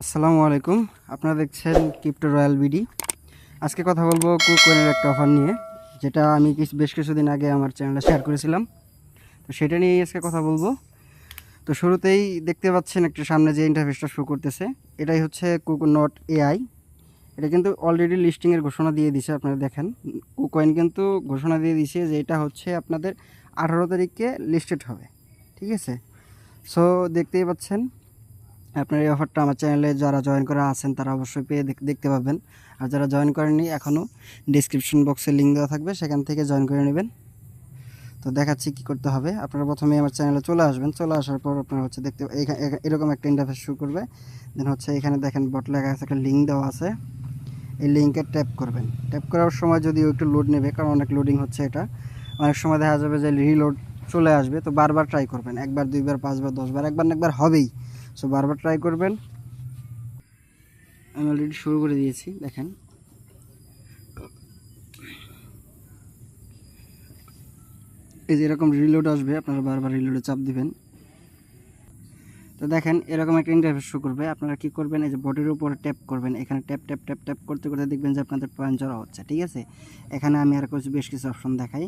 আসসালামু আলাইকুম। আপনারা দেখছেন ক্রিপ্টো রয়্যাল বিডি। আজকে কথা বলবো কুকয়েনের একটা অফার নিয়ে, যেটা আমি বেশ কিছুদিন আগে আমার চ্যানেলে শেয়ার করেছিলাম। তো সেটা নিয়েই আজকে কথা বলবো। তো শুরুতেই দেখতে পাচ্ছেন একটা সামনে যে ইন্টারফেসটা শো করতেছে, এটাই হচ্ছে কুকনট এআই। এটা কিন্তু অলরেডি লিস্টিংয়ের ঘোষণা দিয়ে দিছে। আপনারা দেখেন, কুকয়েন কিন্তু ঘোষণা দিয়ে দিছে যে এটা হচ্ছে আপনাদের 18 তারিখে লিস্টেড হবে। ঠিক আছে, সো দেখতেই পাচ্ছেন আপনার এই অফারটা আমার চ্যানেলে যারা জয়েন করা আছেন তারা অবশ্যই পেয়ে দেখতে পাবেন। আর যারা জয়েন করেননি এখনও ডিসক্রিপশন বক্সে লিঙ্ক দেওয়া থাকবে, সেখান থেকে জয়েন করে নেবেন। তো দেখাচ্ছি কি করতে হবে। আপনারা প্রথমে আমার চ্যানেলে চলে আসবেন। চলে আসার পর আপনারা হচ্ছে দেখতে এরকম একটা ইন্টারফেস শুরু করবে। দেন হচ্ছে এখানে দেখেন বট লেখা আছে, একটা লিঙ্ক দেওয়া আছে। এই লিঙ্কে ট্যাপ করবেন। ট্যাপ করার সময় যদিও একটু লোড নেবে, কারণ অনেক লোডিং হচ্ছে। এটা অনেক সময় দেখা যাবে যে রিলোড চলে আসবে। তো বারবার ট্রাই করবেন, একবার, দুইবার, পাঁচবার, 10বার, একবার না একবার হবেই। সো বারবার ট্রাই করবেন। আমি অলরেডি শুরু করে দিয়েছি, দেখেন। এই যে এরকম রিলোড আসবে, আপনারা বারবার রিলোডে চাপ দিবেন। তো দেখেন এরকম একটা ইন্টারফেস শো করবে। আপনারা কি করবেন, এই যে বডির উপরে ট্যাপ করবেন। এখানে ট্যাপ ট্যাপ ট্যাপ ট্যাপ করতে করতে দেখবেন যে আপনাদের পয়েন্ট জড়া হচ্ছে। ঠিক আছে, এখানে আমি আর বেশ কিছু অপশন দেখাই।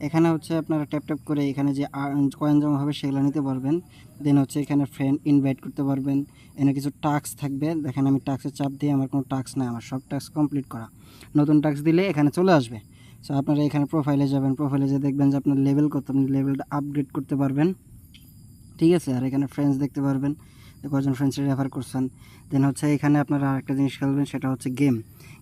এখানে হচ্ছে আপনারা ট্যাপ ট্যাপ করে এখানে যে কয়েন জমা হবে সেগুলো নিতে পারবেন। দেন হচ্ছে এখানে ফ্রেন্ড ইনভাইট করতে পারবেন। এখানে কিছু টাস্ক থাকবে। দেখেন আমি টাস্কের চাপ দিয়ে, আমার কোনো টাস্ক নাই, আমার সব টাস্ক কমপ্লিট করা। নতুন টাস্ক দিলে এখানে চলে আসবে। সো আপনারা এখানে প্রোফাইলে যাবেন। প্রোফাইলে যে দেখবেন যে আপনার লেভেল কত, আপনি লেভেলটা আপগ্রেড করতে পারবেন। ঠিক আছে, আর এখানে ফ্রেন্ডস দেখতে পারবেন, কজন ফ্রেন্ডসের রেফার করছেন। দেন হচ্ছে এখানে আপনারা আরেকটা জিনিস খেলবেন, সেটা হচ্ছে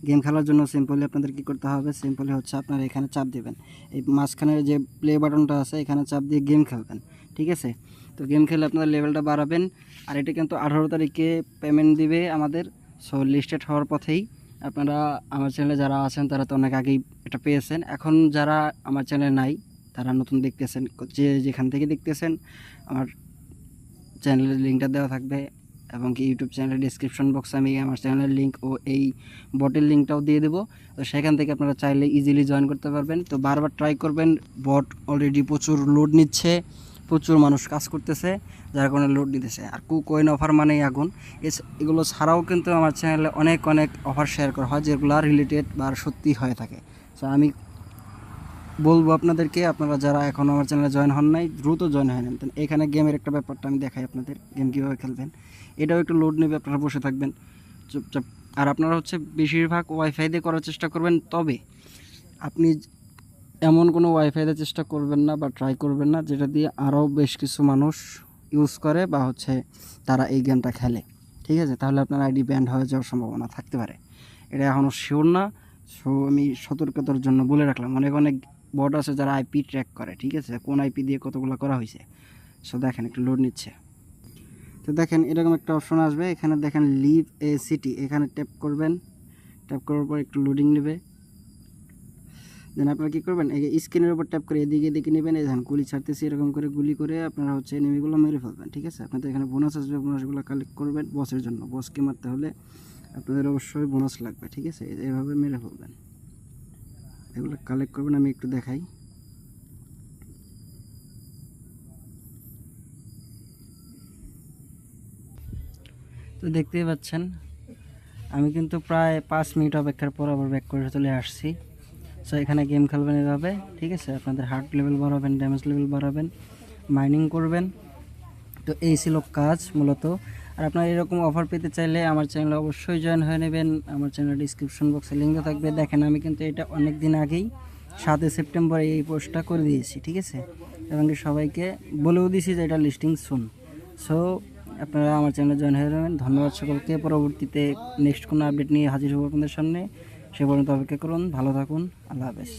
গেম খেলার জন্য সিম্পলি আপনাদের কি করতে হবে, সিম্পলি হচ্ছে আপনারা এখানে চাপ দেবেন। এই মাঝখানের যে প্লে বাটনটা আছে, এখানে চাপ দিয়ে গেম খেলবেন। ঠিক আছে, তো গেম খেলে আপনাদের লেভেলটা বাড়াবেন। আর এটা কিন্তু 18 তারিখে পেমেন্ট দিবে আমাদের। সো লিস্টেড হওয়ার পথেই। আপনারা আমার চ্যানেলে যারা আছেন তারা তো অনেক আগেই এটা পেয়েছেন। এখন যারা আমার চ্যানেলে নাই, তারা নতুন দেখতেছেন, যে যেখান থেকে দেখতেছেন, আমার চ্যানেলের লিঙ্কটা দেওয়া থাকবে। এবং কি ইউটিউব চ্যানেলের ডিসক্রিপশন বক্সে আমি আমার চ্যানেলের লিঙ্ক ও এই বটের লিঙ্কটাও দিয়ে দেবো। তো সেখান থেকে আপনারা চাইলে ইজিলি জয়েন করতে পারবেন। তো বারবার ট্রাই করবেন। বট অলরেডি প্রচুর লোড নিচ্ছে, প্রচুর মানুষ কাজ করতেছে, যার কারণে লোড নিতেছে। আর কুকয়েন অফার মানেই আগুন। এগুলো ছাড়াও কিন্তু আমার চ্যানেলে অনেক অনেক অফার শেয়ার করা হয়, যেগুলো রিলেটেড বা সত্যি হয়ে থাকে। সো আমি বলবো আপনাদেরকে, আপনারা যারা এখনও আমার চ্যানেলে জয়েন হন নাই, দ্রুত জয়েন হয়ে নেন। এখানে গেমের একটা ব্যাপারটা আমি দেখাই আপনাদের, গেম কীভাবে খেলবেন। এটাও একটু লোড নেবে, আপনারা বসে থাকবেন চুপচাপ। আর আপনারা হচ্ছে বেশিরভাগ ওয়াইফাই দিয়ে করার চেষ্টা করবেন। তবে আপনি এমন কোনো ওয়াইফাই দিয়ে চেষ্টা করবেন না বা ট্রাই করবেন না যেটা দিয়ে আরও বেশ কিছু মানুষ ইউজ করে বা হচ্ছে তারা এই গেমটা খেলে। ঠিক আছে, তাহলে আপনার আইডি ব্যান্ড হয়ে যাওয়ার সম্ভাবনা থাকতে পারে। এটা এখনও শিওর না। সো আমি সতর্কতার জন্য বলে রাখলাম। অনেক অনেক বট আছে যারা আইপি ট্র্যাক করে। ঠিক আছে, কোন আইপি দিয়ে কতগুলো করা হয়েছে। সো দেখেন একটু লোড নিচ্ছে। তো দেখেন এরকম একটা অপশন আসবে, এখানে দেখেন লিভ এ সিটি, এখানে ট্যাপ করবেন। ট্যাপ করার পর একটু লোডিং নেবে। দেন আপনারা কী করবেন, এই স্ক্রিনের উপর ট্যাপ করে এদিকে এদিকে নেবেন। এই দেখেন গুলি ছাড়তেছি, এরকম করে গুলি করে আপনারা হচ্ছে এনিমিগুলো মেরে ফেলবেন। ঠিক আছে, আপনাদের এখানে বোনাস আসবে, বোনাসগুলো কালেক্ট করবেন বসের জন্য। বসকে মারতে হলে আপনাদের অবশ্যই বোনাস লাগবে। ঠিক আছে, এইভাবে মেরে ফেলবেন, এগুলো কালেক্ট করবেন। আমি একটু দেখাই। তো দেখতেই পাচ্ছেন আমি কিন্তু প্রায় 5 মিনিট অপেক্ষার পর আবার ব্যাক করে চলে আসছি। সো এখানে গেম খেলবেন এভাবে। ঠিক আছে, আপনাদের হার্ট লেভেল বাড়াবেন, ড্যামেজ লেভেল বাড়াবেন, মাইনিং করবেন। তো এই ছিল কাজ মূলত। আর আপনারা এরকম অফার পেতে চাইলে আমার চ্যানেলে অবশ্যই জয়েন হয়ে নেবেন। আমার চ্যানেল ডিসক্রিপশন বক্সে লিঙ্ক থাকবে। দেখেন আমি কিন্তু এটা অনেক দিন আগেই 7 সেপ্টেম্বর এই পোস্টটা করে দিয়েছি। ঠিক আছে, এবং সবাইকে বলেও দিয়েছি যে এটা লিস্টিং সুন। সো আপনারা আমার চ্যানেলে জয়েন হয়ে যাবেন। ধন্যবাদ সকলকে। পরবর্তীতে নেক্সট কোনো আপডেট নিয়ে হাজির হবো আপনাদের সামনে। সে পর্যন্ত অপেক্ষা করুন। ভালো থাকুন। আল্লাহ হাফেজ।